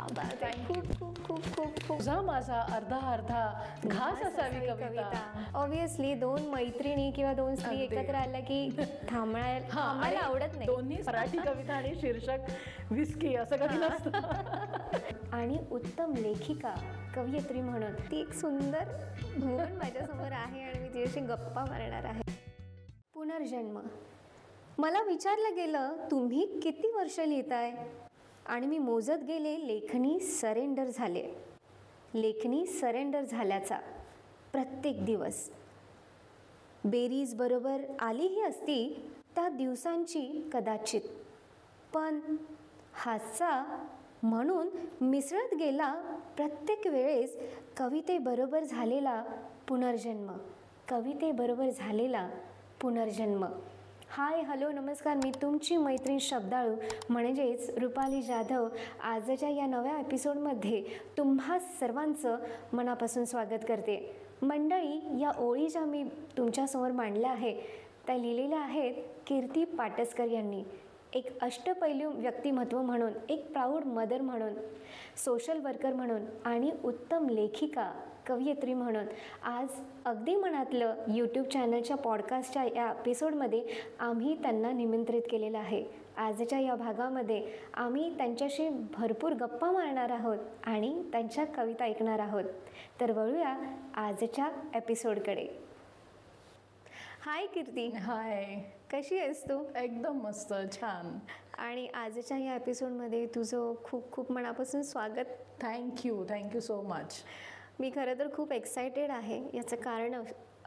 खूप खूप खूप खूप खूप तुझा माझा अर्धा अर्धा घास असावी कविता. ऑब्विसली दोन मैत्रिणी किंवा दोन स्त्री एकत्र आल्या की थांबायला आवडत नाही. दोन्ही मराठी कविता आणि शीर्षक विस्की असं कधी नसतं. आणि उत्तम लेखिका कवयित्री म्हणून ती एक सुंदर भुवन माझ्यासमोर आहे आणि मी तिच्याशी गप्पा मारणार आहे. पुनर्जन्म. मला विचारलं गेलं तुम्ही किती वर्ष लिहिताय आणि मी मोजत गेले लेखणी सरेंडर झाल्याचा प्रत्येक दिवस. बेरीज बरोबर आलीही असती त्या दिवसांची कदाचित, पण हातचा म्हणून मिसळत गेला प्रत्येक वेळेस कवितेबरोबर झालेला पुनर्जन्म. हाय हॅलो नमस्कार, मी तुमची मैत्रीण शब्दाळू म्हणजेच रुपाली जाधव. आजच्या या नव्या एपिसोडमध्ये तुम्हा सर्वांचं मनापासून स्वागत करते. मंडळी, या ओळी ज्या मी तुमच्यासमोर मांडल्या आहे त्या लिहिलेल्या आहेत कीर्ती पाटसकर यांनी. एक अष्टपैलू व्यक्तिमत्व म्हणून, एक प्राऊड मदर म्हणून, सोशल वर्कर म्हणून आणि उत्तम लेखिका कवयित्री म्हणून आज अगदी मनातलं यूट्यूब चॅनलच्या पॉडकास्टच्या या एपिसोडमध्ये आम्ही त्यांना निमंत्रित केलेलं आहे. आजच्या या भागामध्ये आम्ही त्यांच्याशी भरपूर गप्पा मारणार आहोत आणि त्यांच्या कविता ऐकणार आहोत. तर वळूया आजच्या एपिसोडकडे. हाय कीर्ती. हाय, कशी आहेस तू? एकदम मस्त, छान. आणि आजच्या या एपिसोडमध्ये तुझं खूप खूप मनापासून स्वागत. Thank you so much. मी खरं तर खूप एक्सायटेड आहे. याचं कारण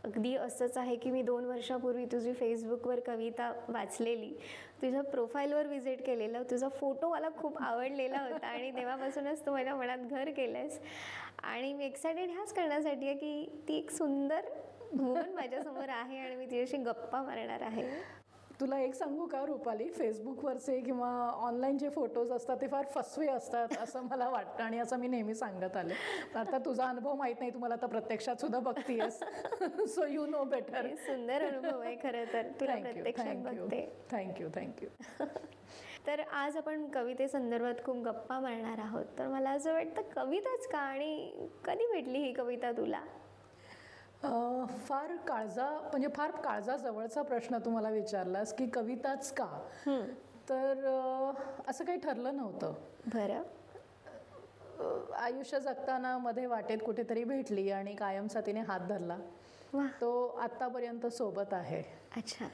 अगदी असंच आहे की मी 2 वर्षापूर्वी तुझी फेसबुकवर कविता वाचलेली, तुझ्या प्रोफाईलवर व्हिजिट केलेलं, तुझा फोटो मला खूप आवडलेला होता आणि तेव्हापासूनच तू माझ्या मनात घर केलंस. आणि मी एक्सायटेड ह्याच करण्यासाठी आहे की ती एक सुंदर भुवन माझ्यासमोर आहे आणि मी तिच्याशी गप्पा मारणार आहे. तुला एक सांगू का रुपाली, फेसबुकवरचे किंवा ऑनलाईन जे फोटोज असतात ते फार फसवे असतात असं मला वाटतं आणि असं मी नेहमी सांगत आले. आता तुझा अनुभव माहीत नाही, तुम्हाला आता प्रत्यक्षात सुद्धा बघतीयस, सो यू नो बेटर. सुंदर अनुभव आहे खरं तर, तुला प्रत्यक्षात बघते. थँक्यू. तर आज आपण कवितेसंदर्भात खूप गप्पा मारणार आहोत. तर मला असं वाटतं कविताच का, आणि कधी भेटली ही कविता तुला? फार काळजाजवळचा प्रश्न तू मला विचारलास की कविताच का. तर असं काही ठरलं नव्हतं. बरं. आयुष्य जगताना मध्ये वाटेत कुठेतरी भेटली आणि कायमचा तिने हात धरला. तो आत्तापर्यंत सोबत आहे. अच्छा.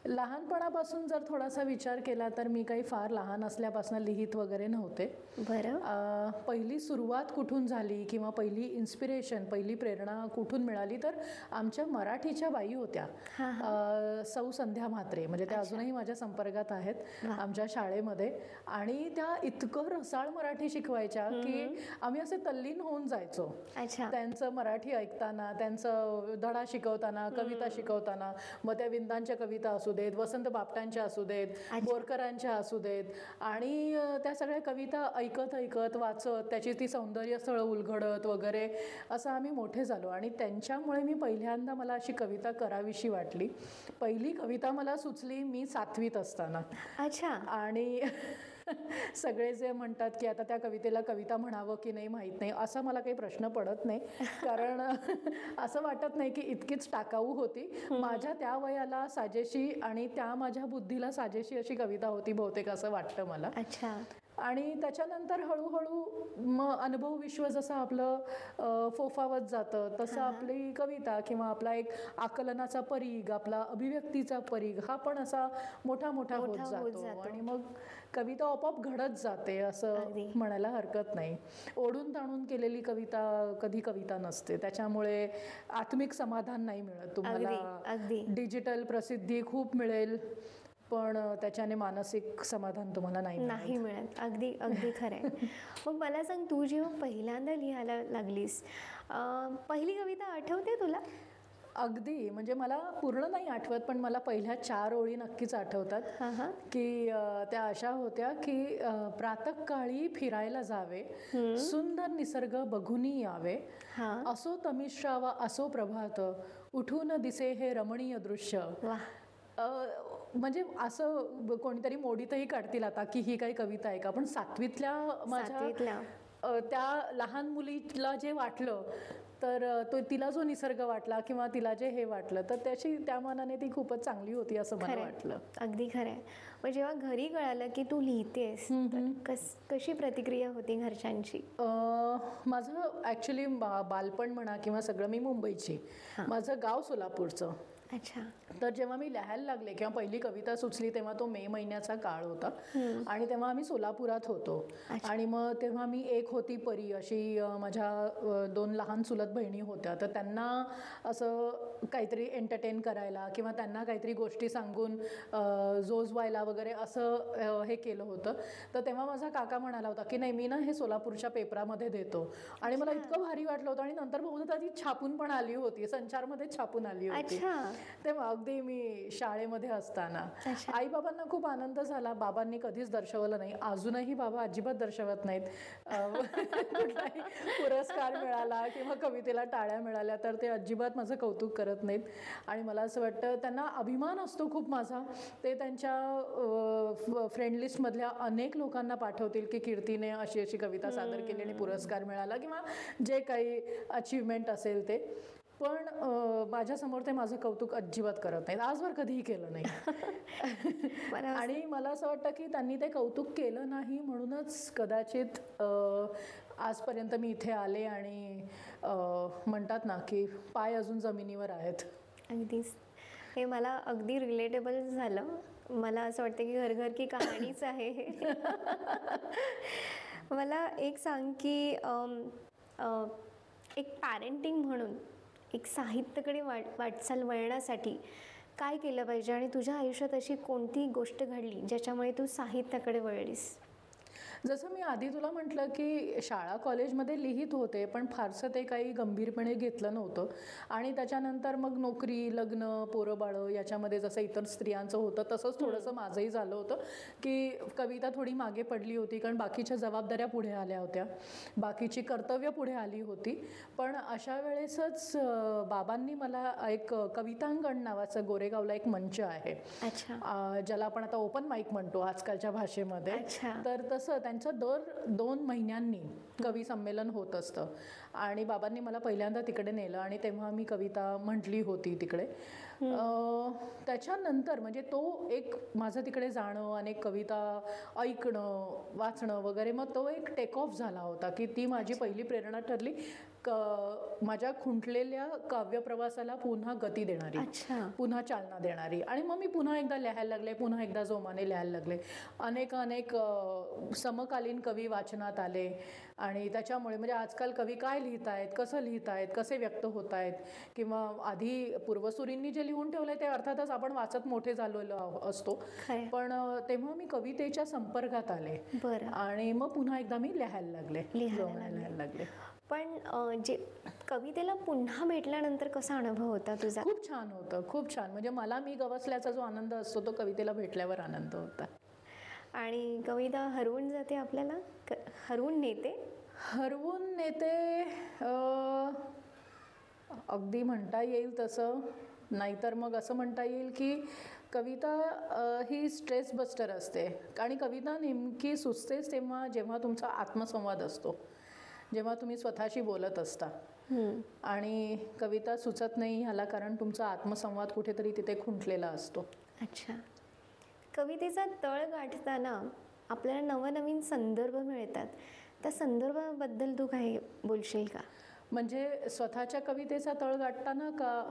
लहानपणापासून जर थोडासा विचार केला तर मी काही फार लहान असल्यापासून लिहित वगैरे नव्हते. बरं. पहिली सुरुवात कुठून झाली किंवा पहिली इन्स्पिरेशन, पहिली प्रेरणा कुठून मिळाली तर आमच्या मराठीच्या बाई होत्या, सौ संध्या म्हात्रे. म्हणजे त्या अजूनही माझ्या संपर्कात आहेत आमच्या शाळेमध्ये. आणि त्या इतकं रसाळ मराठी शिकवायच्या की आम्ही असे तल्लीन होऊन जायचो. त्यांचं मराठी ऐकताना, त्यांचं धडा शिकवताना, कविता शिकवताना. मग त्या विंदांच्या कविता असू देत, वसंत बापटांच्या असू देत, बोरकरांच्या असू देत, आणि त्या सगळ्या कविता ऐकत वाचत त्याची ती सौंदर्य स्थळ उलगडत वगैरे असं आम्ही मोठे झालो. आणि त्यांच्यामुळे मी पहिल्यांदा मला अशी कविता करावीशी वाटली. पहिली कविता मला सुचली मी 7वीत असताना. अच्छा. आणि सगळे जे म्हणतात की आता त्या कवितेला कविता म्हणावं की नाही माहीत नाही, असा मला काही प्रश्न पडत नाही. कारण असं वाटत नाही की इतकीच टाकाऊ होती. माझ्या त्या वयाला साजेशी आणि त्या माझ्या बुद्धीला साजेशी अशी कविता होती बहुतेक, असं वाटतं मला. अच्छा. आणि त्याच्यानंतर हळूहळू मग अनुभव विश्व जसं आपलं फोफावत जातं तसं आपली कविता किंवा आपला एक आकलनाचा परीघ, आपला अभिव्यक्तीचा परीघ हा पण असा मोठा होत जातो. आणि मग कविता आपोआप घडत जाते असं म्हणायला हरकत नाही. ओढून ताणून केलेली कविता कधी कविता नसते. त्याच्यामुळे आत्मिक समाधान नाही मिळत तुम्हाला. डिजिटल प्रसिद्धी खूप मिळेल पण त्याच्याने मानसिक समाधान तुम्हाला नाही मिळत. अगदी खरं आहे. मग मला सांग, तू जेव्हा पहिल्यांदा लिहायला लागलीस, पहिली कविता आठवते तुला? अगदी, म्हणजे मला पूर्ण नाही आठवत पण मला पहिल्या 4 ओळी नक्कीच आठवतात. की त्या अशा होत्या की प्रातःकाळी फिरायला जावे, सुंदर निसर्ग बघूनी यावे, असो तमिश्रावा असो प्रभात, उठून दिसे हे रमणीय दृश्य. म्हणजे असं कोणीतरी मोडीतही काढतील आता की ही काही कविता आहे का, पण सातवीतल्या माझ्या त्या लहान मुलीला जे वाटलं, तर तो तिला जो निसर्ग वाटला किंवा तिला जे हे वाटलं, तर त्या मानाने ती खूपच चांगली होती असं मला वाटलं. अगदी खरं आहे. मग जेव्हा घरी कळालं की तू लिहितेस, कशी प्रतिक्रिया होती घरच्यांची? माझं ॲक्च्युली बालपण म्हणा किंवा सगळं, मी मुंबईची, माझं गाव सोलापूरचं. अच्छा. तर जेव्हा मी लिहायला लागले किंवा पहिली कविता सुचली तेव्हा तो मे महिन्याचा काळ होता आणि तेव्हा आम्ही सोलापुरात होतो. आणि मग तेव्हा मी एक होती परी अशी माझ्या 2 लहान चुलत बहिणी होत्या, तर त्यांना असं काहीतरी एंटरटेन करायला किंवा त्यांना काहीतरी गोष्टी सांगून जोजवायला वगैरे असं हे केलं होतं. तर तेव्हा माझा काका म्हणाला होता की नाही, मी ना हे सोलापूरच्या पेपरामध्ये देतो. आणि मला इतकं भारी वाटलं होतं. आणि नंतर बहुधा ती छापून पण आली होती, संचारमध्ये छापून आली होती. तेव्हा अगदी मी शाळेमध्ये असताना आई बाबांना खूप आनंद झाला. बाबांनी कधीच दर्शवलं नाही, अजूनही बाबा अजिबात दर्शवत नाहीत. कुठलाही पुरस्कार मिळाला किंवा कवितेला टाळ्या मिळाल्या तर ते अजिबात माझं कौतुक करत नाहीत. आणि मला असं वाटतं त्यांना अभिमान असतो खूप माझा. ते त्यांच्या फ्रेंड लिस्टमधल्या अनेक लोकांना पाठवतील की कीर्तीने अशी अशी कविता सादर केली आणि पुरस्कार मिळाला किंवा जे काही अचीवमेंट असेल ते. पण माझ्यासमोर ते माझं कौतुक अजिबात करत नाहीत, आजवर कधीही केलं नाही. आणि मला असं वाटतं की त्यांनी ते कौतुक केलं नाही म्हणूनच कदाचित आजपर्यंत मी इथे आले आणि म्हणतात ना की पाय अजून जमिनीवर आहेत. अगदीच. हे मला अगदी रिलेटेबल झालं. मला असं वाटतं की घर घर की कहाणीच आहे हे. मला एक सांग की एक पॅरेंटिंग म्हणून एक साहित्याकडे वाटचाल वळण्यासाठी काय केलं पाहिजे आणि तुझ्या आयुष्यात अशी कोणती गोष्ट घडली ज्याच्यामुळे तू साहित्याकडे वळलीस? जसं मी आधी तुला म्हटलं की शाळा कॉलेजमध्ये लिहित होते, पण फारसं ते काही गंभीरपणे घेतलं नव्हतं. आणि त्याच्यानंतर मग नोकरी, लग्न, पोरं बाळं याच्यामध्ये जसं इतर स्त्रियांचं होतं तसंच थोडंसं माझंही झालं होतं की कविता थोडी मागे पडली होती, कारण बाकीच्या जबाबदाऱ्या पुढे आल्या होत्या, बाकीची कर्तव्य पुढे आली होती. पण अशा वेळेसच बाबांनी मला एक कवितांगण नावाचं, गोरेगावला एक मंच आहे ज्याला आपण आता ओपन माईक म्हणतो आजकालच्या भाषेमध्ये, तर तसं त्यांचं दर 2 महिन्यांनी कवी संमेलन होत असतं. आणि बाबांनी मला पहिल्यांदा तिकडे नेलं आणि तेव्हा मी कविता म्हटली होती तिकडे. त्याच्यानंतर म्हणजे तो एक माझं तिकडे जाणं, अनेक कविता ऐकणं, वाचणं वगैरे, मग तो एक टेक ऑफ झाला होता की ती माझी पहिली प्रेरणा ठरली माझ्या खुंटलेल्या काव्यप्रवासाला पुन्हा गती देणारी, पुन्हा चालना देणारी. आणि मग मी पुन्हा एकदा लिहायला लागले, पुन्हा एकदा जोमाने लिहायला लागले. अनेक समकालीन कवी वाचनात आले आणि त्याच्यामुळे म्हणजे आजकाल कवी काय लिहित आहेत, कसं लिहित आहेत, कसे व्यक्त होत आहेत, किंवा आधी पूर्वसुरींनी जे लिहून ठेवलंय ते अर्थातच आपण वाचत मोठे झालेलो असतो, पण तेव्हा मी कवितेच्या संपर्कात आले आणि मग पुन्हा एकदा मी लिहायला लागले. पण जे कवितेला पुन्हा भेटल्यानंतर कसा अनुभव होता तुझा? खूप छान होतं, खूप छान. म्हणजे मला मी गवसल्याचा जो आनंद असतो तो कवितेला भेटल्यावर आनंद होता. आणि कविता हरवून जाते आपल्याला, हरवून नेते अगदी म्हणता येईल तसं. नाहीतर मग असं म्हणता येईल की कविता ही स्ट्रेस बस्टर असते. आणि कविता नेमकी सुचतेच तेव्हा जेव्हा तुमचा आत्मसंवाद असतो, जेव्हा तुम्ही स्वतःशी बोलत असता. आणि कविता सुचत नाही ह्याला कारण तुमचा आत्मसंवाद कुठेतरी तिथे खुंटलेला असतो. अच्छा. कवितेचा तळ गाठताना आपल्याला नवनवीन संदर्भ मिळतात, त्या संदर्भाबद्दल तू काही बोलशील का? म्हणजे स्वतःच्या कवितेचा तळ गाठताना का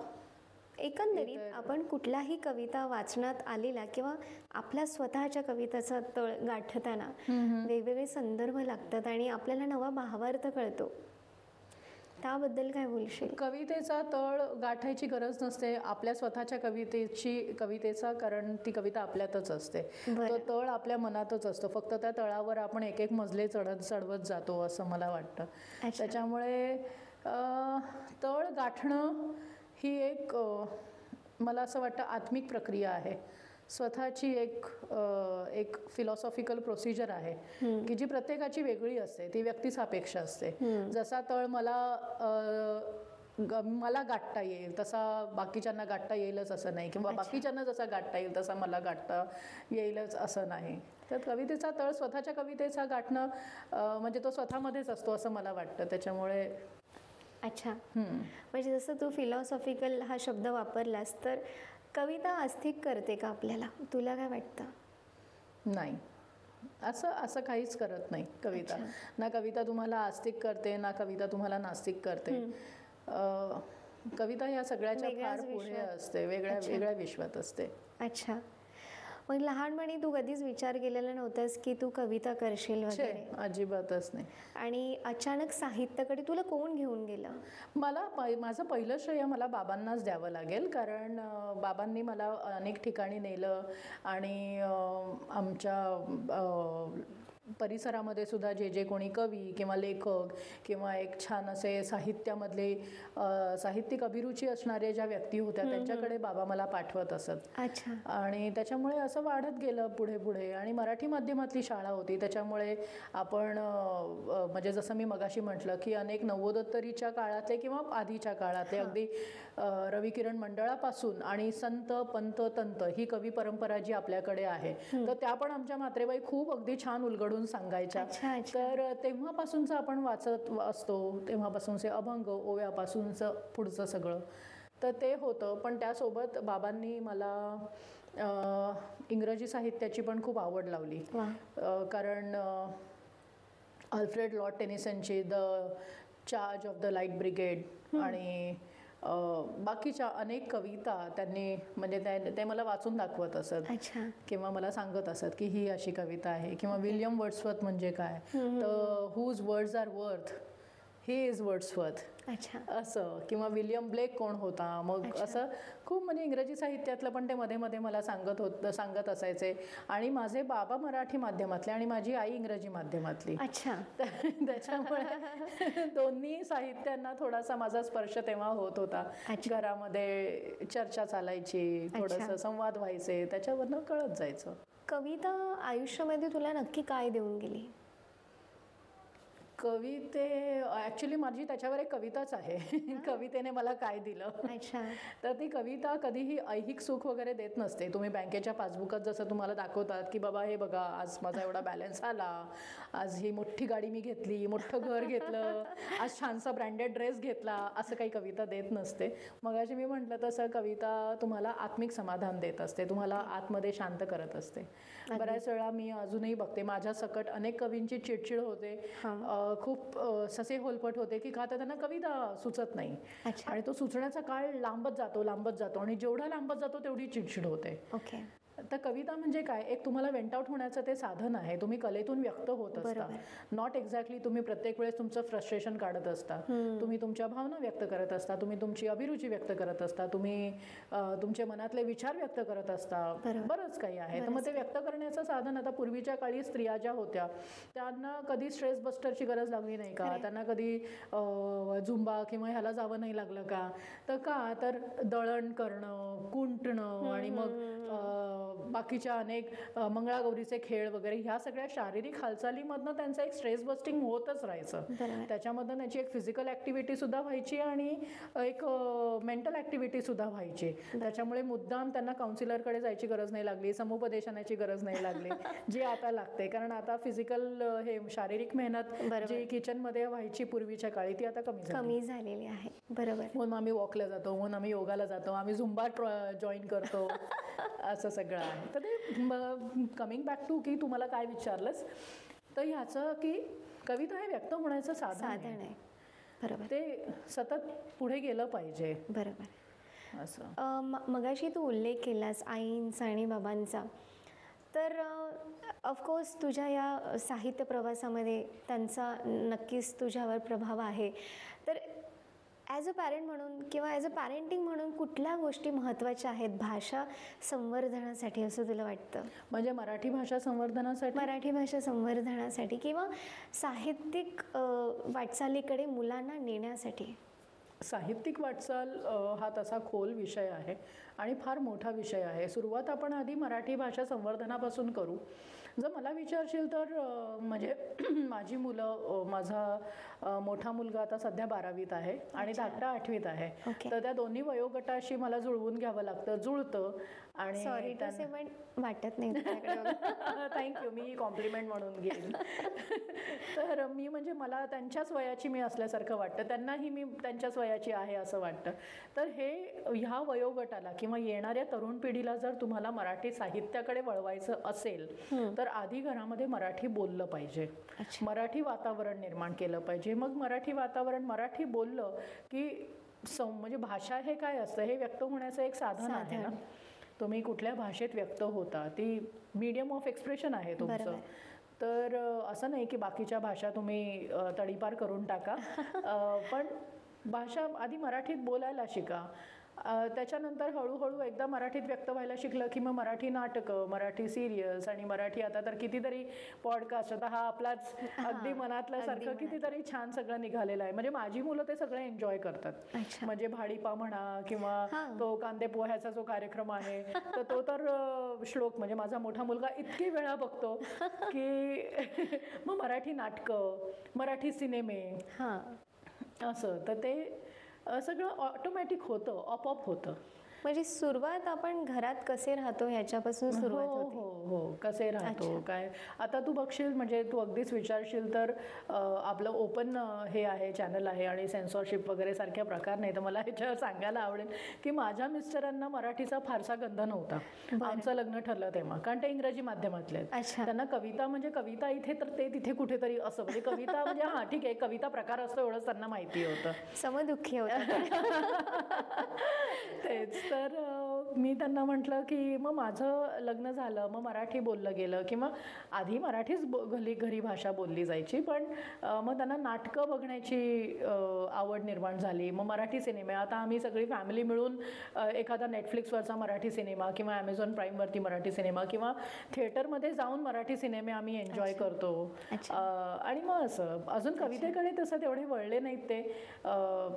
एकंदरीत आपण कुठलाही कविता वाचनात आलेला किंवा आपल्या स्वतःच्या कवितेचा तळ गाठताना वेगवेगळे संदर्भ लागतात आणि आपल्याला नवा भावार्थ कळतो, त्याबद्दल काय बोलशील? कवितेचा तळ गाठायची गरज नसते आपल्या स्वतःच्या कवितेचा, कारण ती कविता आपल्यातच असते. तो तळ आपल्या मनातच असतो, फक्त त्या तळावर आपण एक मजले चढवत जातो असं मला वाटतं. त्याच्यामुळे तळ गाठणं ही एक मला असं वाटतं आत्मिक प्रक्रिया आहे, स्वतःची एक फिलॉसॉफिकल प्रोसिजर आहे की जी प्रत्येकाची वेगळी असते, ती व्यक्तिसापेक्ष असते. जसा तळ मला मला गाठता येईल तसा बाकीच्यांना गाठता येईलच असं नाही, किंवा बाकीच्यांना जसा गाठता येईल तसा मला गाठता येईलच असं नाही. तर कवितेचा तळ स्वतःच्या कवितेचा गाठणं म्हणजे तो स्वतःमध्येच असतो असं मला वाटतं. त्याच्यामुळे अच्छा, म्हणजे जसं तू फिलॉसॉफिकल हा शब्द वापरलास, तर कविता अस्तिक करते का आपल्याला? तुला काय वाटतं? नाही, असं काहीच करत नाही कविता. ना कविता तुम्हाला आस्तिक करते, ना कविता तुम्हाला नास्तिक करते. कविता ह्या सगळ्याच्या फार पुढे असते, वेगळ्या विश्वात असते. अच्छा, मग लहानपणी तू कधीच विचार केलेला नव्हतास की तू कविता करशील वगैरे? अजिबातच नाही. आणि अचानक साहित्याकडे तुला कोण घेऊन गेलं? माझं पहिलं श्रेय मला बाबांनाच द्यावं लागेल, कारण बाबांनी मला अनेक ठिकाणी नेलं आणि आमच्या परिसरामध्ये सुद्धा जे कोणी कवी किंवा लेखक किंवा एक छान असे साहित्यामधले साहित्यिक अभिरुची असणाऱ्या ज्या व्यक्ती होत्या त्यांच्याकडे बाबा मला पाठवत असत. अच्छा. आणि त्याच्यामुळे असं वाढत गेलं पुढे. आणि मराठी माध्यमातली शाळा होती, त्याच्यामुळे आपण म्हणजे जसं मी मगाशी म्हटलं की अनेक नव्वदोत्तरीच्या काळातले किंवा आधीच्या काळातले अगदी रवी किरण मंडळापासून आणि संत पंत तंत ही कवी परंपरा जी आपल्याकडे आहे, तर त्या पण आमच्या म्हात्रेबाई खूप अगदी छान उलगडून सांगायच्या. तर तेव्हापासूनचं आपण वाचत असतो, तेव्हापासूनचे अभंग, ओव्यापासूनचं पुढचं सगळं तर ते होतं. पण त्यासोबत बाबांनी मला इंग्रजी साहित्याची पण खूप आवड लावली. कारण अल्फ्रेड लॉर्ड टेनिसनची the charge of the light brigade आणि बाकीच्या अनेक कविता त्यांनी म्हणजे ते मला वाचून दाखवत असत किंवा मला सांगत असत की ही अशी कविता आहे. किंवा विल्यम वर्ड्सवर्थ म्हणजे काय, तर whose words are worth he is Wordsworth असं. किंवा विलियम ब्लेक कोण होता, मग असं खूप म्हणजे इंग्रजी साहित्यातलं पण ते मध्ये मला सांगत असायचे. आणि माझे बाबा मराठी माध्यमातले आणि माझी आई इंग्रजी माध्यमातली. त्याच्यामुळे दोन्ही साहित्यांना थोडासा माझा स्पर्श तेव्हा होत होता. घरामध्ये चर्चा चालायची, थोडंसं संवाद व्हायचे, त्याच्यावरनं कळत जायचं. कविता आयुष्यामध्ये तुला नक्की काय देऊन गेली? ॲक्च्युली माझी त्याच्यावर एक कविताच आहे, कवितेने मला काय दिलं. तर ती कविता कधीही ऐहिक सुख वगैरे देत नसते. तुम्ही बँकेच्या पासबुकात जसं तुम्हाला दाखवतात की बाबा हे बघा आज माझा एवढा बॅलन्स आला, आज ही मोठी गाडी मी घेतली, मोठं घर घेतलं, आज छानसा ब्रँडेड ड्रेस घेतला, असं काही कविता देत नसते. मगाशी मी म्हटलं तसं कविता तुम्हाला आत्मिक समाधान देत असते, तुम्हाला आतमध्ये शांत करत असते. बऱ्याच वेळा मी अजूनही बघते माझ्या सकट अनेक कवींची चिडचिड होते, खूप ससे होलपट होते की का तर त्यांना कविता सुचत नाही. आणि तो सुचण्याचा काळ लांबत जातो आणि जेवढा लांबत जातो तेवढी चिडचिड होते. तर कविता म्हणजे काय, एक तुम्हाला वेंट आउट होण्याचं ते साधन आहे. तुम्ही कलेतून व्यक्त होत असता, नॉट एक्झॅक्टली तुम्ही प्रत्येक वेळेस तुमचं फ्रस्ट्रेशन काढत असता, तुम्ही तुमच्या भावना व्यक्त करत असता, तुम्ही तुमची अभिरुची व्यक्त करत असता, तुम्ही तुमच्या मनातले विचार व्यक्त करत असता, बरंच काही आहे. तर मग ते व्यक्त करण्याचं साधन, आता पूर्वीच्या काळी स्त्रिया ज्या होत्या त्यांना कधी स्ट्रेस बस्टरची गरज लागली नाही का, त्यांना कधी झुंबा किंवा ह्याला जावं नाही लागलं का, तर दळण करणं, कुंटणं आणि मग बाकीच्या अनेक मंगळागौरीचे खेळ वगैरे ह्या सगळ्या शारीरिक हालचालीमधनं त्यांचं एक स्ट्रेस बस्टिंग होतच राहायचं. त्याच्यामधनं त्याची एक फिजिकल ॲक्टिव्हिटी सुद्धा व्हायची आणि एक मेंटल ॲक्टिव्हिटी सुद्धा व्हायची. त्याच्यामुळे मुद्दाम त्यांना काउन्सिलरकडे जायची गरज नाही लागली, समुपदेशनाची गरज नाही लागली जी आता लागते. कारण आता फिजिकल हे शारीरिक मेहनत जी किचनमध्ये व्हायची पूर्वीच्या काळी ती आता कमी झालेली आहे. बरोबर. म्हणून आम्ही वॉकला जातो, म्हणून आम्ही योगाला जातो, आम्ही झुंबा जॉईन करतो, असं सगळं आहे. तर ते कमिंग बॅक टू की तुम्हाला काय विचारलंस, तर ह्याचं की कविता हे व्यक्त होण्याचं साधन आहे. बरोबर. ते सतत पुढे गेलं पाहिजे. बरोबर. असं मगाशी तू उल्लेख केलास आईंचा आणि बाबांचा, तर ऑफकोर्स तुझ्या या साहित्य प्रवासामध्ये त्यांचा नक्कीच तुझ्यावर प्रभाव आहे. तर ॲज अ पॅरेंट म्हणून किंवा ॲज अ पॅरेंटिंग म्हणून कुठल्या गोष्टी महत्त्वाच्या आहेत भाषा संवर्धनासाठी असं तुला वाटतं? म्हणजे मराठी भाषा संवर्धनासाठी किंवा साहित्यिक वाटचालीकडे मुलांना नेण्यासाठी? साहित्यिक वाटचाल हा तसा खोल विषय आहे आणि फार मोठा विषय आहे. सुरुवात आपण आधी मराठी भाषा संवर्धनापासून करू. जर मला विचारशील तर म्हणजे माझी मुलं, माझा मोठा मुलगा आता सध्या 12वीत आहे आणि धाकटा 8वीत आहे. तर त्या दोन्ही वयोगटाशी मला जुळवून घ्यावं लागतं, जुळतं. आणि वाटत नाही थँक्यू, मी कॉम्प्लिमेंट म्हणून घेईन. तर मी म्हणजे मला त्यांच्याच वयाची मी असल्यासारखं वाटतं, त्यांनाही मी त्यांच्याच वयाची आहे असं वाटतं. तर ह्या वयोगटाला किंवा येणाऱ्या तरुण पिढीला जर तुम्हाला मराठी साहित्याकडे वळवायचं असेल तर आधी घरामध्ये मराठी बोललं पाहिजे, मराठी वातावरण निर्माण केलं पाहिजे. मग मराठी वातावरण, मराठी बोललं की म्हणजे भाषा हे काय असतं, हे व्यक्त होण्याचं एक साधन आहे ना. तुम्ही कुठल्या भाषेत व्यक्त होता, ती मीडियम ऑफ एक्सप्रेशन आहे तुमचं. तर असं नाही की बाकीच्या भाषा तुम्ही तडीपार करून टाका, पण भाषा आधी मराठीत बोलायला शिका. त्याच्यानंतर हळूहळू एकदा मराठीत व्यक्त व्हायला शिकलं की मग मराठी नाटकं, मराठी सिरियल्स आणि मराठी आता तर कितीतरी पॉडकास्ट, आता हा आपलाच अगदी मनातल्यासारखं कितीतरी छान सगळं निघालेलं आहे. म्हणजे माझी मुलं ते सगळं एन्जॉय करतात. म्हणजे भाडीपा म्हणा किंवा तो कांदे पोह्याचा जो कार्यक्रम आहे तर तो तर श्लोक, म्हणजे माझा मोठा मुलगा इतकी वेळा बघतो की मग मराठी नाटकं, मराठी सिनेमे असं. तर ते सगळं ऑटोमॅटिक होतं, आपोआप होतं. म्हणजे सुरुवात आपण घरात कसे राहतो ह्याच्यापासून सुरुवात होते. हो, कसे राहतो काय. आता तू बघशील, म्हणजे तू अगदीच विचारशील तर आपलं ओपन हे आहे, चॅनल आहे आणि सेन्सॉरशिप वगैरे सारख्या प्रकार नाही. तर मला ह्याच्यावर सांगायला आवडेल की माझ्या मिस्टरांना मराठीचा फारसा गंध नव्हता आमचं लग्न ठरलं तेव्हा, कारण ते इंग्रजी माध्यमातले आहेत. त्यांना कविता म्हणजे कविता इथे तर ते तिथे कुठेतरी असं, म्हणजे कविता म्हणजे हा ठीक आहे कविता प्रकार असतो एवढंच त्यांना माहिती होतं. समदुःखी होतं तेच. तर मी त्यांना म्हटलं की मग माझं लग्न झालं, मग मराठी बोललं गेलं किंवा आधी मराठीच घरी भाषा बोलली जायची, पण मग त्यांना नाटकं बघण्याची आवड निर्माण झाली. मग मराठी सिनेमे, आता आम्ही सगळी फॅमिली मिळून एखादा नेटफ्लिक्सवरचा मराठी सिनेमा किंवा ॲमेझॉन प्राईमवरती मराठी सिनेमा किंवा थिएटरमध्ये जाऊन मराठी सिनेमे आम्ही एन्जॉय करतो. आणि मग असं अजून कवितेकडे तसं तेवढे वळले नाहीत ते,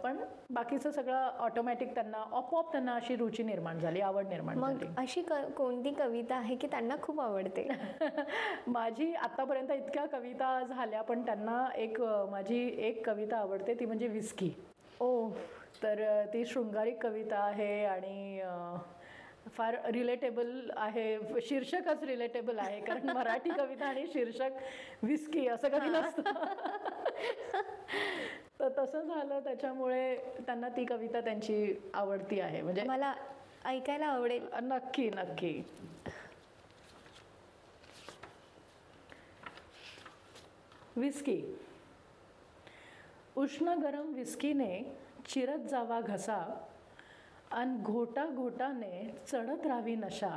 पण बाकीचं सगळं ऑटोमॅटिक त्यांना आपोआप त्यांना अशी रुची निर्माण झाली, आवड निर्माण झाली. मग अशी कोणती कविता आहे की त्यांना खूप आवडते? माझी आतापर्यंत इतक्या कविता झाल्या, पण त्यांना माझी एक कविता आवडते, ती म्हणजे विस्की. तर ती शृंगारिक कविता आहे आणि फार रिलेटेबल आहे. शीर्षकच रिलेटेबल आहे, कारण मराठी कविता आणि शीर्षक विस्की असं कधी नसतं. तर तसं झालं, त्याच्यामुळे त्यांना ती कविता त्यांची आवडती आहे. म्हणजे मला ऐकायला आवडेल. नक्की नक्की. विस्की. उष्ण गरम विस्कीने चिरत जावा घसा अन घोटा घोटाने चढत राहावी नशा,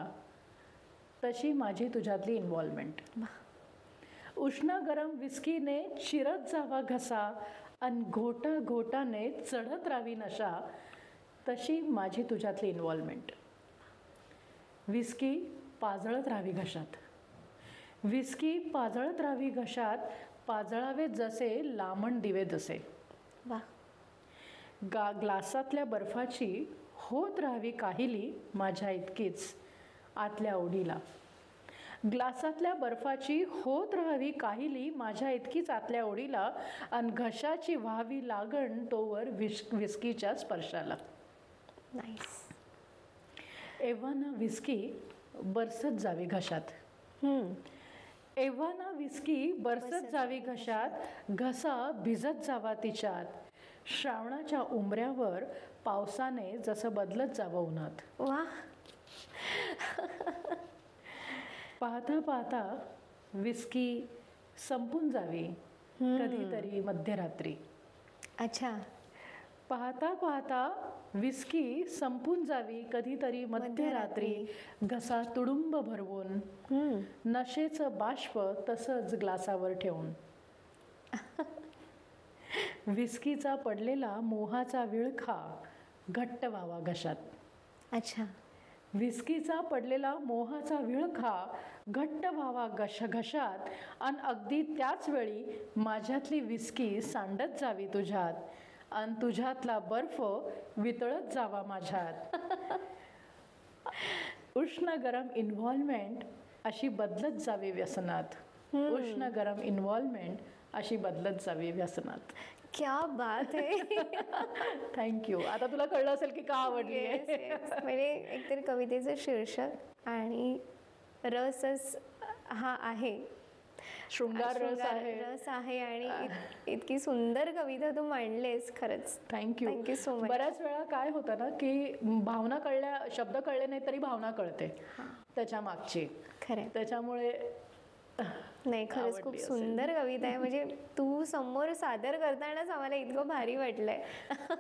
तशी माझी तुझ्यातली इन्व्हॉल्वमेंट. उष्ण गरम विस्कीने चिरत जावा घसा अन घोटा घोटाने चढत राहावी नशा, तशी माझी तुझ्यातली इन्व्हॉल्वमेंट. विस्की पाजळत राहावी घशात, विस्की पाजळत राहावी घशात, पाजळावे जसे लामण दिवे जसे. ग्लासातल्या बर्फाची होत राहावी काहिली माझ्या इतकीच आतल्या ओढीला. ग्लासातल्या बर्फाची होत राहावी काहिली माझ्या इतकीच आतल्या ओढीला, आणि घशाची व्हावी लागण तोवर विस्कीच्या स्पर्शाला. एव्हाना विस्की बरसत जावी घशात, एव्हाना विस्की बरसत जावी घशात, घसा भिजत जावा तिच्यात, श्रावणाच्या उंबऱ्यावर पावसाने जसं बदलत जावं उन्हात. पाहता पाहता विस्की संपून जावी कधीतरी मध्यरात्री. पाहता पाहता विस्की संपून जावी कधीतरी मध्यरात्री, घसा तुडुंब भरवून, नशेचं बाष्प तसंच ग्लासावर ठेवून. विस्कीचा पडलेला मोहाचा विळखा घट्ट व्हावा घशात. विस्कीचा पडलेला मोहाचा विळखा घट्ट व्हावा घशात, आणि अगदी त्याच वेळी माझ्यातली विस्की सांडत जावी तुझ्यात, अन तुझ्यातला बर्फ वितळत जावा माझ्यात. उष्ण गरम इन्व्हॉल्वमेंट अशी बदलत जावी व्यसनात. उष्ण गरम इन्व्हॉल्वमेंट अशी बदलत जावी व्यसनात. क्या बात आहे. थँक्यू. आता तुला कळलं असेल की का आवडली. म्हणजे एकतरी कवितेचं शीर्षक आणि रसच हा आहे, शृंगार रस आहे आणि इतकी सुंदर कविता तू मांडलेस. खरंच थँक्यू. Thank you so much. बऱ्याच वेळा काय होतं ना की भावना कळल्या, शब्द कळले नाही तरी भावना कळते त्याच्या मागची. खरं त्याच्यामुळे नाही, खरंच खूप सुंदर कविता आहे. म्हणजे तू समोर सादर करतानाच आम्हाला इतकं भारी वाटलंय.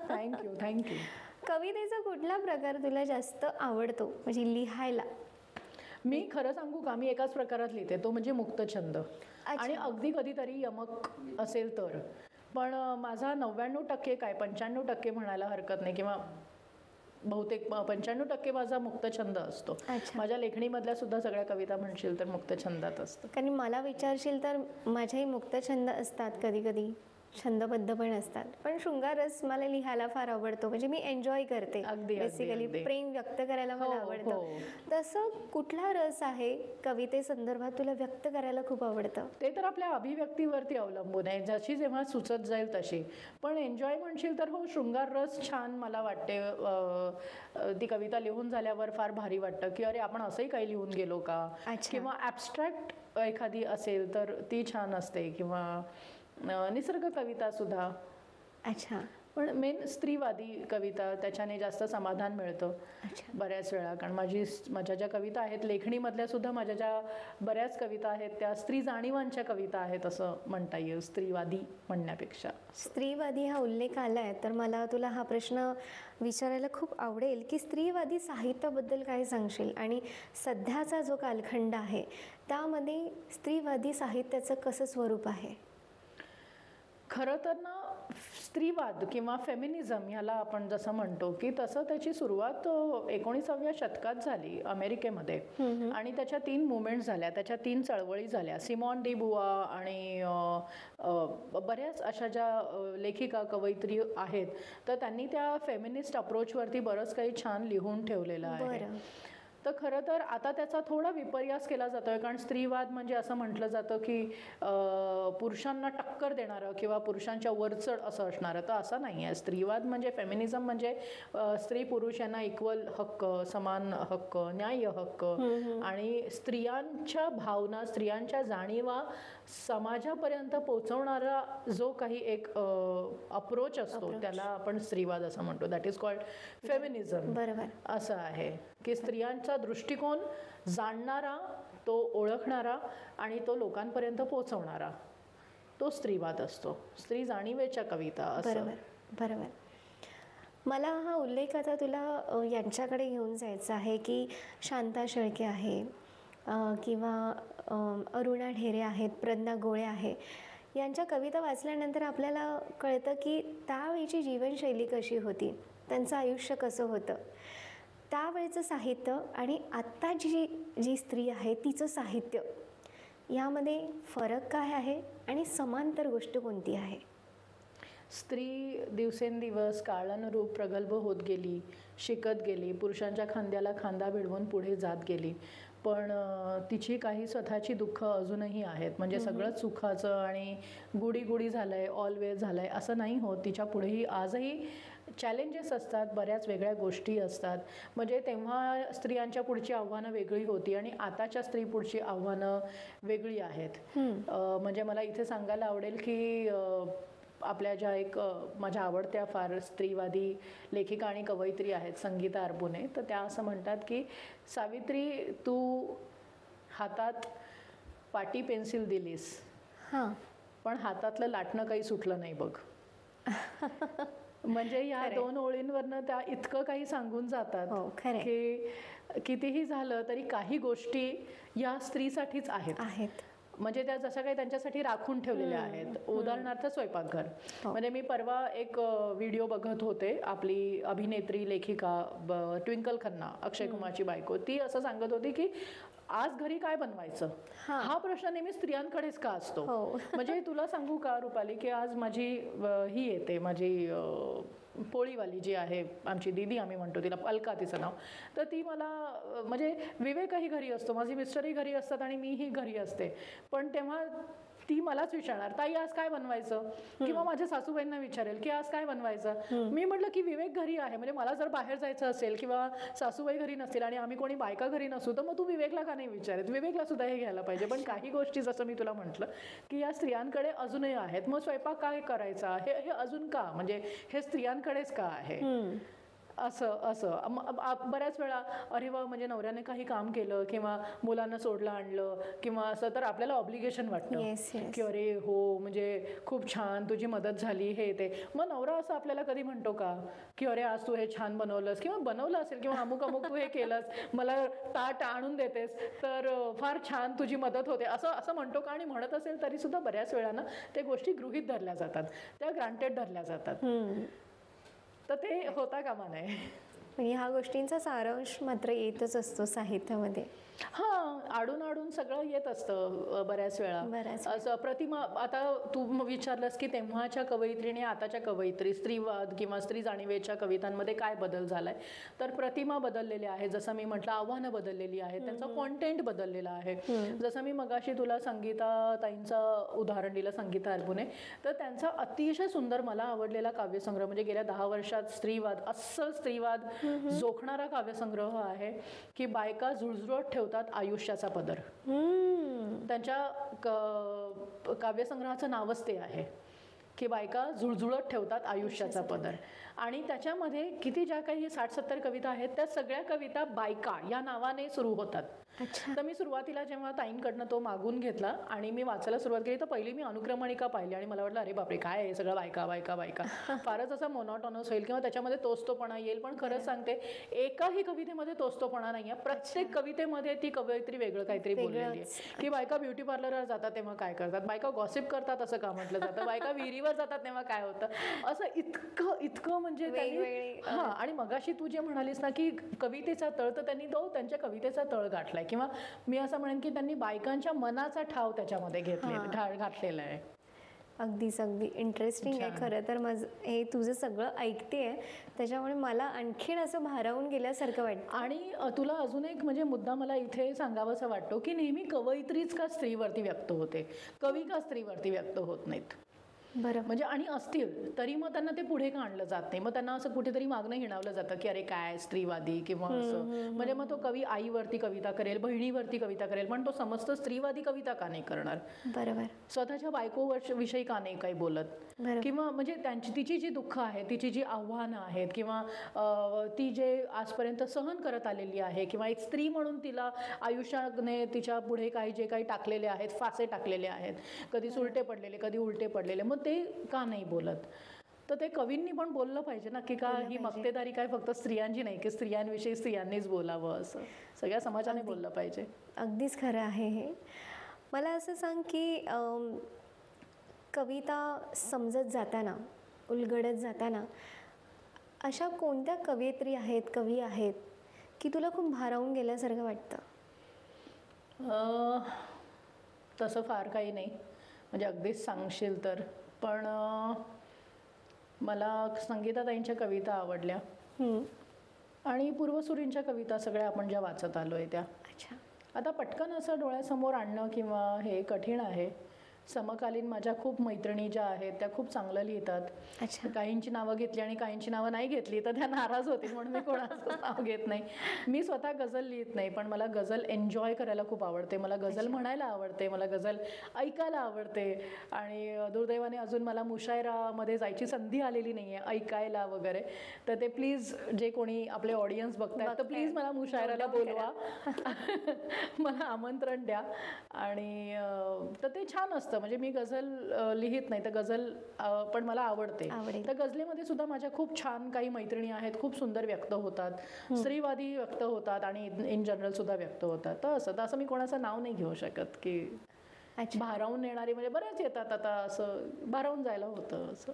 थँक्यू. कवितेचा कुठला प्रकार तुला जास्त आवडतो म्हणजे लिहायला? मी खरं सांगू का, मी एकाच प्रकारात लिहिते, तो म्हणजे मुक्तछंद. आणि अगदी कधीतरी यमक असेल तर. पण माझा 99% काय 95% म्हणायला हरकत नाही, किंवा बहुतेक 95% माझा मुक्तछंद असतो. माझ्या लेखणीमधल्या सुद्धा सगळ्या कविता म्हणशील तर मुक्तछंदात असतं. कारण मला विचारशील तर माझेही मुक्तछंद असतात, कधी कधी छंदबद्ध पण असतात. पण शृंगार रस मला लिहायला फार आवडतो. म्हणजे मी एन्जॉय करते. बेसिकली प्रेम व्यक्त करायला मला आवडतं. तसं कुठला रस आहे कविते संदर्भात तुला व्यक्त करायला खूप आवडतं? ते तर आपल्या अभिव्यक्तीवरती अवलंबून आहे, जशी जेव्हा सुचत जाईल तशी. पण एन्जॉय म्हणशील तर हो, शृंगार रस छान मला वाटते. ती कविता लिहून झाल्यावर फार भारी वाटतं की अरे आपण असंही काही लिहून गेलो का, किंवा ॲब्स्ट्रॅक्ट एखादी असेल तर ती छान असते, किंवा निसर्ग कविता सुद्धा. अच्छा. पण मेन स्त्रीवादी कविता, त्याच्याने जास्त समाधान मिळतं बऱ्याच वेळा. कारण माझ्या ज्या कविता आहेत लेखणीमधल्या सुद्धा, माझ्या ज्या बऱ्याच कविता आहेत त्या स्त्री जाणीवांच्या कविता आहेत असं म्हणता येईल, स्त्रीवादी म्हणण्यापेक्षा. स्त्रीवादी हा उल्लेख आला आहे तर मला तुला हा प्रश्न विचारायला खूप आवडेल की स्त्रीवादी साहित्याबद्दल काय सांगशील, आणि सध्याचा जो कालखंड आहे त्यामध्ये स्त्रीवादी साहित्याचं कसं स्वरूप आहे? खरं तर ना, स्त्रीवाद किंवा फेमिनिझम ह्याला आपण जसं म्हणतो की तसं त्याची सुरुवात 19व्या शतकात झाली अमेरिकेमध्ये. आणि त्याच्या 3 मुवमेंट्स झाल्या, त्याच्या 3 चळवळी झाल्या. सिमॉन डी बुआ आणि बऱ्याच अशा ज्या लेखिका कवयित्री आहेत, तर त्यांनी त्या फेमिनिस्ट अप्रोचवरती बरंच काही छान लिहून ठेवलेलं आहे. तर खरं तर आता त्याचा थोडा विपर्यास केला जातोय. कारण स्त्रीवाद म्हणजे असं म्हटलं जातं की पुरुषांना टक्कर देणारं किंवा पुरुषांच्या वरचढ असं असणारं. तर असं नाही आहे. स्त्रीवाद म्हणजे फेमिनिझम म्हणजे स्त्री पुरुष यांना इक्वल हक्क, समान हक्क, न्याय्य हक्क, आणि स्त्रियांच्या भावना, स्त्रियांच्या जाणीवा समाजापर्यंत पोहोचवणारा जो काही एक अप्रोच असतो त्याला आपण स्त्रीवाद असं म्हणतो. That is called feminism. बरोबर. असं आहे की स्त्रियांचा दृष्टिकोन जाणणारा, तो ओळखणारा आणि तो लोकांपर्यंत पोहोचवणारा, तो स्त्रीवाद असतो. स्त्री जाणीवेच्या कविता असं. बरोबर. मला हा उल्लेख आता तुला यांच्याकडे घेऊन जायचा आहे की शांता शेळके आहे किंवा अरुणा ढेरे आहेत, प्रज्ञा गोळे आहे. यांच्या कविता वाचल्यानंतर आपल्याला कळतं की त्यावेळीची जीवनशैली कशी होती, त्यांचं आयुष्य कसं होतं, त्यावेळेचं साहित्य आणि आत्ताची जी स्त्री आहे तिचं साहित्य, यामध्ये फरक काय आहे आणि समांतर गोष्ट कोणती आहे? स्त्री दिवसेंदिवस काळानुरूप प्रगल्भ होत गेली, शिकत गेली, पुरुषांच्या खांद्याला खांदा भिडवून पुढे जात गेली. पण तिची काही स्वतःची दुःख अजूनही आहेत. म्हणजे सगळंच सुखाचं आणि गुडी गुडी झालं आहे, ऑलवेज झालं आहे असं नाही होत. तिच्या पुढेही आजही चॅलेंजेस असतात, बऱ्याच वेगळ्या गोष्टी असतात. म्हणजे तेव्हा स्त्रियांच्या पुढची आव्हानं वेगळी होती आणि आताच्या स्त्री पुढची आव्हानं वेगळी आहेत. म्हणजे मला इथे सांगायला आवडेल की आपल्या ज्या एक माझ्या आवडत्या फार स्त्रीवादी लेखिका आणि कवयित्री आहेत, संगीता अरबुने, तर त्या असं म्हणतात की सावित्री, तू हातात पाटी पेन्सिल दिलीस, पण हातातलं लाटणं काही सुटलं नाही बघ. म्हणजे या 2 ओळींवरनं त्या इतकं काही सांगून जातात की कितीही झालं तरी काही गोष्टी या स्त्रीसाठीच आहेत. म्हणजे त्या जसं काही त्यांच्यासाठी राखून ठेवलेल्या आहेत. उदाहरणार्थ स्वयंपाकघर. म्हणजे मी परवा एक व्हिडिओ बघत होते, आपली अभिनेत्री लेखिका ट्विंकल खन्ना, अक्षय कुमारची बायको, ती असं सांगत होती की आज घरी काय बनवायचं हा प्रश्न नेहमी स्त्रियांकडेच का असतो. म्हणजे तुला सांगू का रुपाली, की आज माझी ही येते, माझी पोळीवाली जी आहे आमची दीदी, आम्ही म्हणतो तिला, अलका तिचं नाव, तर ती मला म्हणजे विवेकही घरी असतो, माझी मिस्टरही घरी असतात आणि मीही घरी असते, पण तेव्हा ती मलाच विचारणार, ताई आज काय बनवायचं, किंवा माझ्या सासूबाईंना विचारेल की आज काय बनवायचं. मी म्हटलं की विवेक घरी आहे, म्हणजे मला जर बाहेर जायचं असेल किंवा सासूबाई घरी नसतील आणि आम्ही कोणी बायका घरी नसू, तर मग तू विवेकला का नाही विचारत, विवेकला सुद्धा हे घ्यायला पाहिजे. पण काही गोष्टी जसं मी तुला म्हटलं की या स्त्रियांकडे अजूनही आहेत. मग स्वयंपाक काय करायचा हे अजून का, म्हणजे हे स्त्रियांकडेच का आहे असं बऱ्याच वेळा अरे वा, म्हणजे नवऱ्याने काही काम केलं किंवा मुलांना सोडलं आणलं किंवा असं, तर आपल्याला ऑब्लिगेशन वाटतं की अरे हो, म्हणजे खूप छान तुझी मदत झाली हे ते. मग नवरा असं आपल्याला कधी म्हणतो का की अरे आज तू हे छान बनवलंस, किंवा बनवलं असेल किंवा अमुक अमुक तू हे केलंस, मला ताट आणून देतेस तर फार छान तुझी मदत होते, असं म्हणतो का. आणि म्हणत असेल तरी सुद्धा बऱ्याच वेळा ना त्या गोष्टी गृहीत धरल्या जातात, त्या ग्रांटेड धरल्या जातात. तर ते होता कामा नये. ह्या गोष्टींचा सारांश मात्र येतच असतो साहित्यामध्ये. आडून आडून सगळं येत असतं बऱ्याच वेळा. असं प्रतिमा, आता तू विचारलंस की तेव्हाच्या कवयित्रीने आताच्या कवयित्री, स्त्रीवाद किंवा स्त्री जाणीवेच्या कवितांमध्ये काय बदल झालाय, तर प्रतिमा बदललेल्या आहे, जसं मी म्हटलं आव्हानं बदललेली आहेत, त्यांचं कॉन्टेंट बदललेलं आहे. जसं मी मगाशी तुला संगीता ताईंचं उदाहरण दिलं, संगीता अल्बुने, तर त्यांचा अतिशय सुंदर मला आवडलेला काव्यसंग्रह, म्हणजे गेल्या 10 वर्षात स्त्रीवाद, अस्सल स्त्रीवाद जोखणारा काव्यसंग्रह आहे की बायका झुळझुळत ठेवतात आयुष्याचा पदर. त्यांच्या काव्यसंग्रहाचं नावच ते आहे की बायका झुळझुळत ठेवतात आयुष्याचा पदर. आणि त्याच्यामध्ये किती ज्या काही 60-70 कविता आहेत, त्या सगळ्या कविता बायका या नावाने सुरू होतात. तर मी सुरुवातीला जेव्हा ताईंकडनं तो मागून घेतला आणि मी वाचायला सुरुवात केली, तर पहिली मी अनुक्रमणिका पाहिली आणि मला वाटलं अरे बापरे, काय आहे सगळं बायका बायका बायका, फारच असं मोनोटॉनस होईल किंवा त्याच्यामध्ये तोचतोपणा येईल. पण खरंच सांगते, एकाही कवितेमध्ये तोचतोपणा नाहीये. प्रत्येक कवितेमध्ये ती कवयित्री वेगळं काहीतरी बोललेली आहे. की बायका ब्युटी पार्लरवर जातात तेव्हा काय करतात, बायका गॉसिप करतात असं का म्हटलं जातं, बायका विहिरीवर जातात तेव्हा काय होतं, असं इतकं म्हणजे त्यांनी. आणि मगाशी तू जे म्हणालीस ना की कवितेचा तळ, तर त्यांनी तो त्यांच्या कवितेचा तळ गाठलाय, किंवा मी असं म्हणेन की त्यांनी बायकांच्या मनाचा ठाव त्याच्यामध्ये घातलेला आहे. अगदीच अगदी इंटरेस्टिंग आहे खरं तर. माझं हे तुझं सगळं ऐकतेय त्याच्यामुळे मला आणखीन असं भारावून गेल्यासारखं वाटतं. आणि तुला अजून एक म्हणजे मुद्दा मला इथे सांगावासा वाटतो की नेहमी कवयित्रीच का स्त्रीवरती व्यक्त होते, कवी का स्त्रीवरती व्यक्त होत नाहीत. बरं, म्हणजे आणि असतील तरी मग त्यांना ते पुढे का आणलं जात नाही, मग त्यांना असं कुठेतरी मागणं हिणावलं जातं की अरे काय स्त्रीवादी किंवा असं. म्हणजे मग तो कवी आईवरती कविता करेल, बहिणीवरती कविता करेल, पण तो समस्त स्त्रीवादी कविता का नाही करणार. बरोबर, स्वतःच्या बायको विषयी का नाही काही बोलत, किंवा म्हणजे तिची जी दुःख आहे, तिची जी आव्हानं आहेत, किंवा ती जे आजपर्यंत सहन करत आलेली आहे, किंवा एक स्त्री म्हणून तिला आयुष्याने तिच्या पुढे काही जे काही टाकलेले आहेत, फासे टाकलेले आहेत, कधी सुलटे पडलेले कधी उलटे पडलेले, मग ते का नाही बोलत. तर ते कवींनी पण बोललं पाहिजे ना की का ही मक्तेदारी काय फक्त स्त्रियांची नाही की स्त्रियांविषयी स्त्रियांनीच बोलावं, असं सगळ्या समाजाने बोललं पाहिजे. अगदीच खरं आहे हे. मला असं सांग की कविता समजत जाताना, उलगडत जाताना अशा कोणत्या कवयित्री आहेत, कवी आहेत की तुला खूप भारावून गेल्यासारखं वाटतं? तसं फार काही नाही, म्हणजे अगदीच सांगशील तर. पण मला संगीताताईंच्या कविता आवडल्या आणि पूर्वसुरींच्या कविता सगळ्या आपण ज्या वाचत आलोय त्या. अच्छा, आता पटकन असं डोळ्यासमोर आणणं किंवा हे कठीण आहे. समकालीन माझ्या खूप मैत्रिणी ज्या आहेत त्या खूप चांगलं लिहितात. काहींची नावं घेतली आणि काहींची नावं नाही घेतली तर त्या नाराज होतील म्हणून मी कोणाचं नाव घेत नाही. मी स्वतः गझल लिहित नाही, पण मला गझल एन्जॉय करायला खूप आवडते, मला गझल म्हणायला आवडते, मला गझल ऐकायला आवडते. आणि दुर्दैवाने अजून मला मुशायरामध्ये जायची संधी आलेली नाही आहे ऐकायला वगैरे. तर ते प्लीज जे कोणी आपले ऑडियन्स बघतायत तर प्लीज मला मुशायराला बोलवा, मला आमंत्रण द्या. आणि तर ते छान असतं. म्हणजे मी गझल लिहित नाही तर गझल पण मला आवडते. तर गझलेमध्ये सुद्धा माझ्या खूप छान काही मैत्रिणी आहेत, खूप सुंदर व्यक्त होतात, स्त्रीवादी व्यक्त होतात आणि इन जनरल सुद्धा व्यक्त होतात. तर असं मी कोणाचं नाव नाही घेऊ शकत की. भारावून येणारी म्हणजे बऱ्याच येतात आता, असं भारावून जायला होतं असं.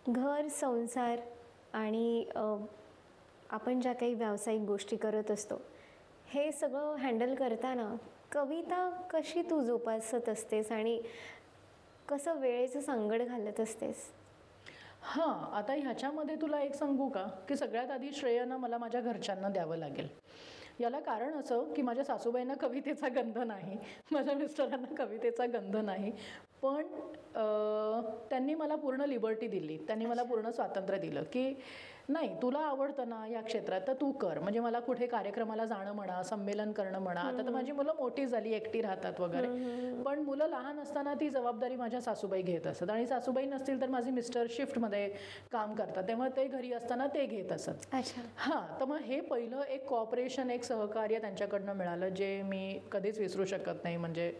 घर, संसार आणि आपण ज्या काही व्यावसायिक गोष्टी करत असतो हे सगळं हँडल करताना कविता कशी तू जोपासत असतेस आणि कसं वेळेचं सांगड घालत असतेस? हां, आता ह्याच्यामध्ये तुला एक सांगू का, की सगळ्यात आधी श्रेय ना मला माझ्या घरच्यांना द्यावं लागेल. याला कारण असं की माझ्या सासूबाईंना कवितेचा गंध नाही, माझ्या मिस्टरांना कवितेचा गंध नाही, पण त्यांनी मला पूर्ण लिबर्टी दिली, त्यांनी मला पूर्ण स्वातंत्र्य दिलं की नाही तुला आवडतं ना या क्षेत्रात तर तू कर. म्हणजे मला कुठे कार्यक्रमाला जाणं म्हणा, संमेलन करणं म्हणा, आता तर माझी मुलं मोठी झाली, एकटी राहतात वगैरे, पण मुलं लहान असताना ती जबाबदारी माझ्या सासूबाई घेत असत. आणि सासूबाई नसतील तर माझे मिस्टर शिफ्टमध्ये काम करतात, तेव्हा ते घरी असताना ते घेत असत. हां, तर मग हे पहिलं एक कॉपरेशन, एक सहकार्य त्यांच्याकडनं मिळालं जे मी कधीच विसरू शकत नाही. म्हणजे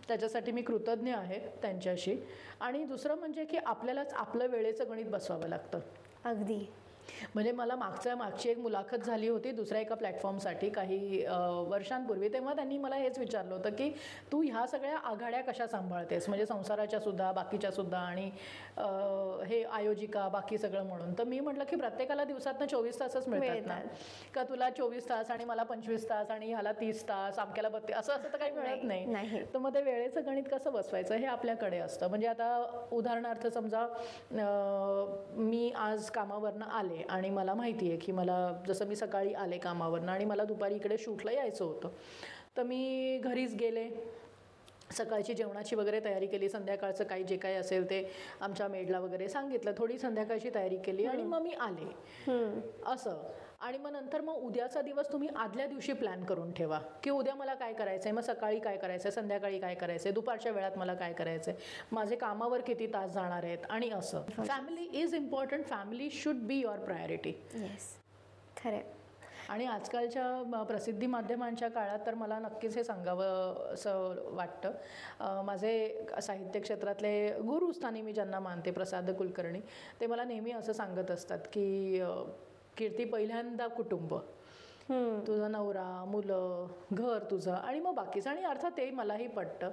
त्याच्यासाठी मी कृतज्ञ आहे त्यांच्याशी. आणि दुसरं म्हणजे की आपल्यालाच आपलं वेळेचं गणित बसवावं लागतं. अगदी. म्हणजे मला मागची एक मुलाखत झाली होती दुसऱ्या एका प्लॅटफॉर्मसाठी काही वर्षांपूर्वी, तेव्हा त्यांनी मला हेच विचारलं होतं की तू ह्या सगळ्या आघाड्या कशा सांभाळतेस, म्हणजे संसाराच्या सुद्धा, बाकीच्या सुद्धा, आणि हे आयोजिका बाकी सगळं म्हणून. तर मी म्हटलं की प्रत्येकाला दिवसातनं 24 तासच मिळतात ना, का तुला 24 तास आणि मला 25 तास आणि ह्याला 30 तास, अमक्याला 32, असं तर काही मिळत नाही. तर मग ते वेळेचं गणित कसं बसवायचं हे आपल्याकडे असतं. म्हणजे आता उदाहरणार्थ समजा मी आज कामावरनं आले आणि मला माहिती आहे की मला, जसं मी सकाळी आले कामावरनं आणि मला दुपारी इकडे शूटला यायचं होतं, तर मी घरीच गेले, सकाळची जेवणाची वगैरे तयारी केली, संध्याकाळचं काही जे काही असेल ते आमच्या मेडला वगैरे सांगितलं, थोडी संध्याकाळची तयारी केली आणि मग मी आले असं. आणि मग नंतर मग उद्याचा दिवस तुम्ही आदल्या दिवशी प्लॅन करून ठेवा की उद्या मला काय करायचं आहे, मग सकाळी काय करायचं आहे, संध्याकाळी काय करायचं आहे, दुपारच्या वेळात मला काय करायचं आहे, माझे कामावर किती तास जाणार आहेत, आणि असं. Family is important, family should be your priority. Yes, खरं. आणि आजकालच्या प्रसिद्धी माध्यमांच्या काळात तर मला नक्कीच हे सांगावं असं वाटतं. माझे साहित्य क्षेत्रातले गुरुस्थानी मी ज्यांना मानते, प्रसाद कुलकर्णी, ते मला नेहमी असं सांगत असतात की कीर्ती, पहिल्यांदा कुटुंब, तुझा नवरा, मुलं, घर तुझं आणि मग बाकीचं. आणि अर्थात ते मलाही पटतं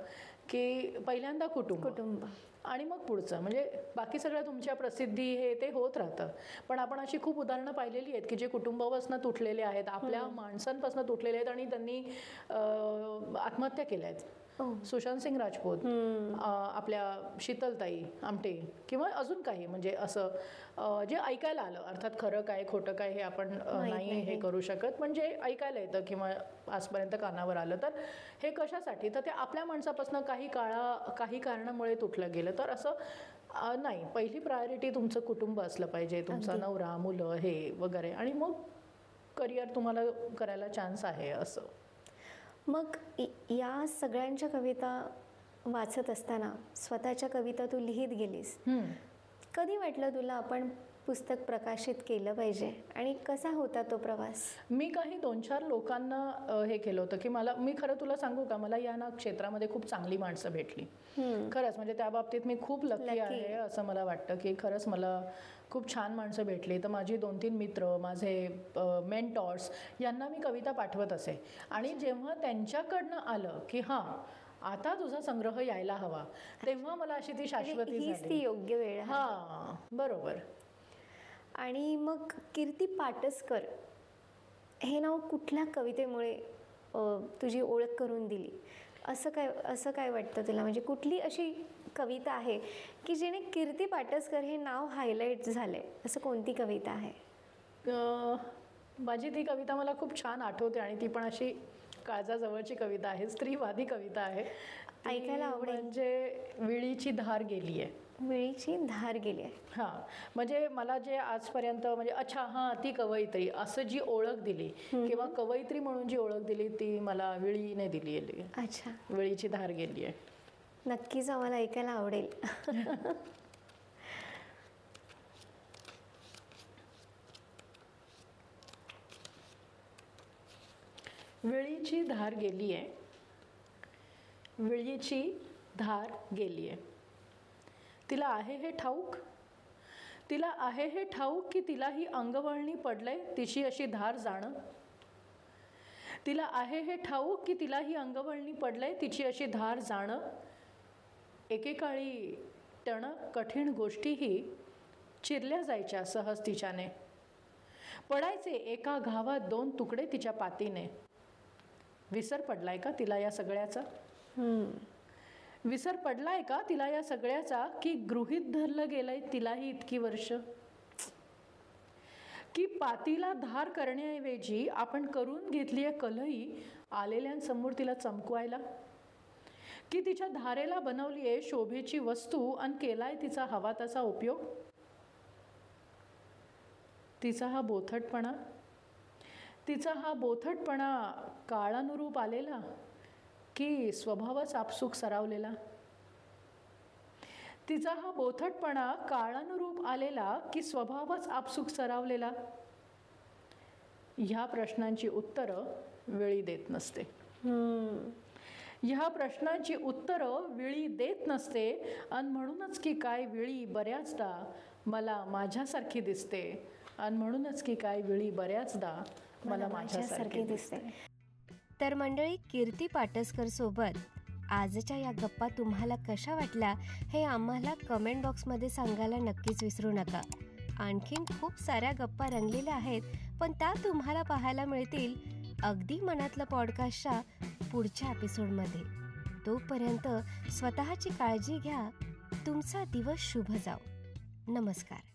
की पहिल्यांदा कुटुंब आणि मग पुढचं, म्हणजे बाकी सगळं तुमच्या प्रसिद्धी हे ते होत राहतं. पण आपण अशी खूप उदाहरणं पाहिलेली आहेत की जे कुटुंबापासून तुटलेले आहेत, आपल्या माणसांपासून तुटलेले आहेत आणि त्यांनी आत्महत्या केल्या आहेत. सुशांत सिंग राजपूत, आपल्या शीतलताई आमटे, किंवा अजून काही, म्हणजे असं जे ऐकायला आलं. अर्थात खरं काय खोटं काय हे आपण नाही हे करू शकत, पण जे ऐकायला येतं किंवा आजपर्यंत कानावर आलं, तर हे कशासाठी, तर ते आपल्या माणसापासून काही कारणामुळे तुटलं गेलं. तर असं नाही, पहिली प्रायोरिटी तुमचं कुटुंब असलं पाहिजे, तुमचा नवरा, मुलं हे वगैरे, आणि मग करिअर तुम्हाला करायला चान्स आहे असं. मग या सगळ्यांच्या कविता वाचत असताना स्वतःच्या कविता तू लिहित गेलीस, कधी वाटलं तुला आपण पुस्तक प्रकाशित केलं पाहिजे आणि कसा होता तो प्रवास? मी काही 2-4 लोकांना हे केलं होतं की मी खरं तुला सांगू का, मला या ना क्षेत्रामध्ये खूप चांगली माणसं भेटली खरंच. म्हणजे त्या बाबतीत मी खूप लकी आहे असं मला वाटतं की खरंच मला खूप छान माणसं भेटली. तर माझी 2-3 मित्र, माझे मेंटॉर्स, यांना मी कविता पाठवत असे, आणि जेव्हा त्यांच्याकडनं आलं की हां आता तुझा संग्रह यायला हवा, तेव्हा मला अशी ती शाश्वती झाली, ती योग्य वेळ. हां बरोबर. आणि मग कीर्ती पाटसकर हे नाव कुठल्या कवितेमुळे तुझी ओळख करून दिली, असं काय वाटतं तुला? म्हणजे कुठली अशी कविता आहे की जेणे कीर्ती पाटसकर हे नाव हायलाईट झालंय, असं कोणती कविता आहे? माझी ती कविता मला खूप छान आठवते आणि ती पण अशी काळजाजवळची कविता आहे, स्त्रीवादी कविता आहे, ऐकायला आवडेल. म्हणजे विळीची धार गेली आहे. विळीची धार गेली आहे. हां, म्हणजे मला जे आजपर्यंत म्हणजे अच्छा हां ती कवयित्री असं जी ओळख दिली किंवा कवयित्री म्हणून जी ओळख दिली ती मला विळीने दिली आहे. अच्छा, विळीची धार गेली आहे. नक्कीच आम्हाला ऐकायला आवडेल. विळीची धार गेली आहे, विळीची धार गेली आहे. तिला आहे हे ठाऊक, तिला आहे हे ठाऊक की तिलाही अंगवळणी पडलंय तिची अशी धार जाणं. तिला आहे हे ठाऊक की तिलाही अंगवळणी पडलंय, तिची अशी धार जाणं. एकेकाळी टणक कठीण गोष्टीही चिरल्या जायच्या सहज तिच्याने. पडायचे एका घावात 2 तुकडे तिच्या पातीने. विसर पडलाय का तिला या सगळ्याचा? विसर पडलाय का तिला या सगळ्याचा, की गृहीत धरलं गेलंय तिलाही इतकी वर्ष? की पातीला धार करण्याऐवजी आपण करून घेतलीय कलही आलेल्यांसमोर तिला चमकवायला? की तिच्या धारेला बनवलीये शोभेची वस्तू आणि केलाय तिचा हवा तसा उपयोग? तिचा हा बोथटपणा काळानुरूप आलेला की स्वभावच आपसूक सरावलेला? तिचा हा बोथटपणा काळानुरूप आलेला की स्वभावच आपसूक सरावलेला? ह्या प्रश्नांची उत्तरं वेळी देत नसते. ह्या प्रश्नांची उत्तरं वेळी देत नसते. आणि म्हणूनच की काय वेळी बऱ्याचदा मला माझ्यासारखी दिसते. आणि म्हणूनच की काय वेळी बऱ्याचदा मला माझ्यासारखी दिसते. तर मंडळी, कीर्ती पाटसकर सोबत आजच्या या गप्पा तुम्हाला कशा वाटल्या हे आम्हाला कमेंट बॉक्समध्ये सांगायला नक्कीच विसरू नका. आणखीन खूप साऱ्या गप्पा रंगलेल्या आहेत, पण त्या तुम्हाला पाहायला मिळतील अगदी मनातलं पॉडकास्टच्या पुढच्या एपिसोडमध्ये. तोपर्यंत स्वतःची काळजी घ्या. तुमचा दिवस शुभ जाओ. नमस्कार.